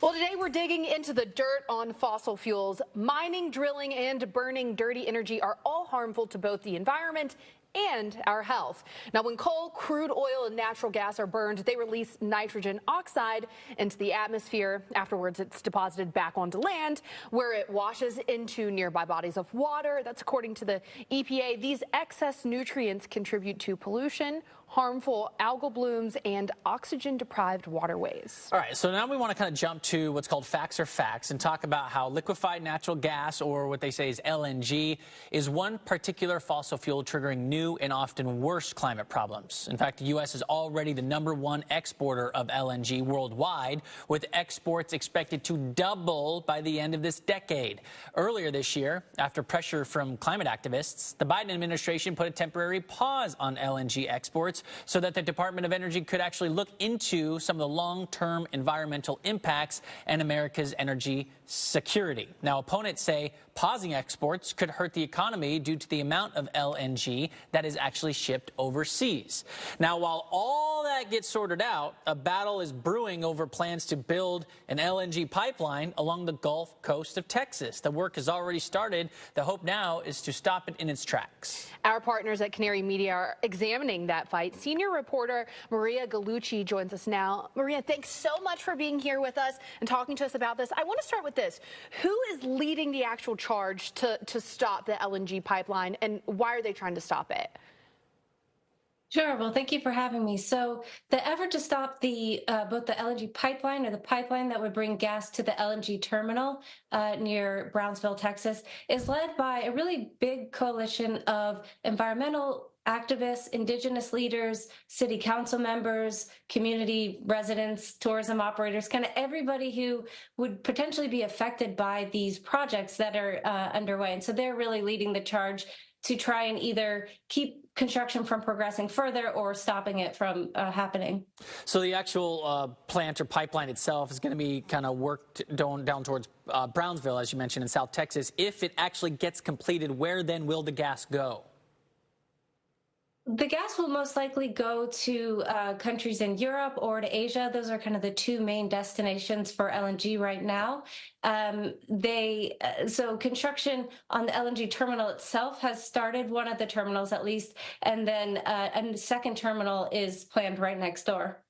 Well, today we're digging into the dirt on fossil fuels. Mining, drilling, and burning dirty energy are all harmful to both the environment and our health. Now, when coal, crude oil, and natural gas are burned, they release nitrogen oxide into the atmosphere. Afterwards, it's deposited back onto land, where it washes into nearby bodies of water. That's according to the EPA. These excess nutrients contribute to pollution, harmful algal blooms, and oxygen-deprived waterways. All right, so now we want to kind of jump to what's called facts or facts and talk about how liquefied natural gas, or what they say is LNG, is one particular fossil fuel triggering new and often worse climate problems. In fact, the U.S. is already the #1 exporter of LNG worldwide, with exports expected to double by the end of this decade. Earlier this year, after pressure from climate activists, the Biden administration put a temporary pause on LNG exports so that the Department of Energy could actually look into some of the long-term environmental impacts and America's energy security. Now, opponents say pausing exports could hurt the economy due to the amount of LNG that is actually shipped overseas. Now, while all that gets sorted out, a battle is brewing over plans to build an LNG pipeline along the Gulf Coast of Texas. The work has already started. The hope now is to stop it in its tracks. Our partners at Canary Media are examining that fight. Senior reporter Maria Gallucci joins us now. Maria, thanks so much for being here with us and talking to us about this. I want to start with this. Who is leading the actual charge to stop the LNG pipeline, and why are they trying to stop it? Sure. Well, thank you for having me. So the effort to stop the both the LNG pipeline, or the pipeline that would bring gas to the LNG terminal near Brownsville, Texas, is led by a really big coalition of environmental activists, indigenous leaders, city council members, community residents, tourism operators, kind of everybody who would potentially be affected by these projects that are underway. And so they're really leading the charge to try and either keep construction from progressing further or stopping it from happening. So the actual plant or pipeline itself is going to be kind of worked down towards Brownsville, as you mentioned, in South Texas. If it actually gets completed, where then will the gas go? The gas will most likely go to countries in Europe or to Asia. Those are kind of the two main destinations for LNG right now. So construction on the LNG terminal itself has started, one of the terminals at least, and then a second terminal is planned right next door.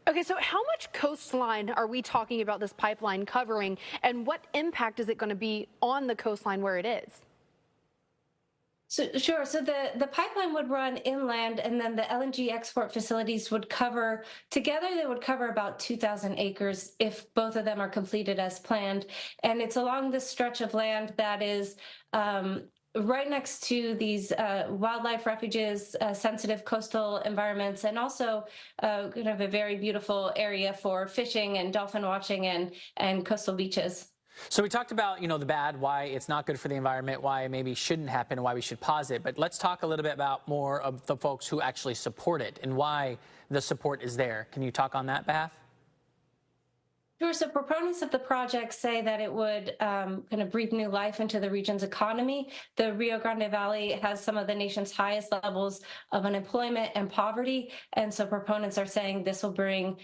Okay, so how much coastline are we talking about this pipeline covering, and what impact is it going to be on the coastline where it is? So, sure. So the pipeline would run inland, and then the LNG export facilities would cover, together they would cover about 2,000 acres if both of them are completed as planned. And it's along this stretch of land that is right next to these wildlife refuges, sensitive coastal environments, and also kind of a very beautiful area for fishing and dolphin watching and coastal beaches. So we talked about, the bad, why it's not good for the environment, why it maybe shouldn't happen, and why we should pause it. But let's talk a little bit about more of the folks who actually support it and why the support is there. Can you talk on that behalf? Sure. So proponents of the project say that it would kind of breathe new life into the region's economy. The Rio Grande Valley has some of the nation's highest levels of unemployment and poverty. And so proponents are saying this will bring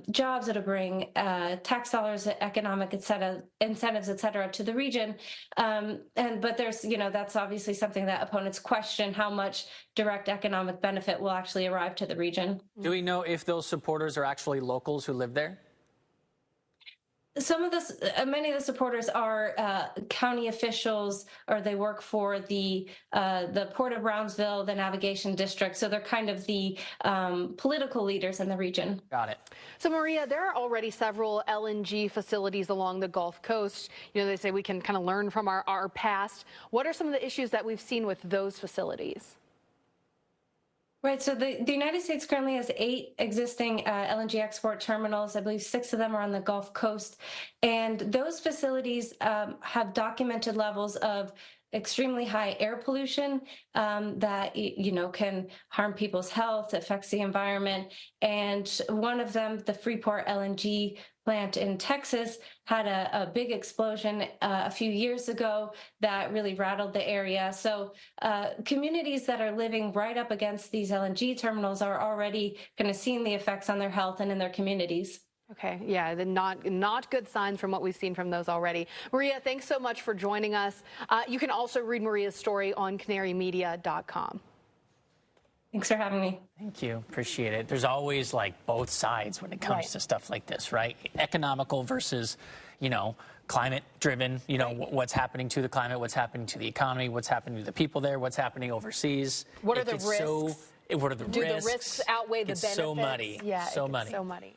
jobs, it'll bring tax dollars, economic incentives, et cetera, to the region. But there's, that's obviously something that opponents question, how much direct economic benefit will actually arrive to the region. Do we know if those supporters are actually locals who live there? Many of the supporters are county officials, or they work for the Port of Brownsville, the navigation district. So they're kind of the political leaders in the region. Got it. So Maria, there are already several LNG facilities along the Gulf Coast. They say we can kind of learn from our past. What are some of the issues that we've seen with those facilities? Right. So the United States currently has 8 existing LNG export terminals. I believe 6 of them are on the Gulf Coast. And those facilities have documented levels of extremely high air pollution that can harm people's health, affects the environment. And one of them, the Freeport LNG plant in Texas, had a big explosion a few years ago that really rattled the area. So communities that are living right up against these LNG terminals are already kind of seeing the effects on their health and in their communities. Okay, yeah, not good signs from what we've seen from those already. Maria, thanks so much for joining us. You can also read Maria's story on canarymedia.com. Thanks for having me. Thank you. Appreciate it. There's always like both sides when it comes to stuff like this, right? Economical versus, climate driven, what's happening to the climate, what's happening to the economy, what's happening to the people there, what's happening overseas. What are the risks? What are the risks? Do the risks outweigh the benefits? So muddy. Yeah, so muddy. So muddy.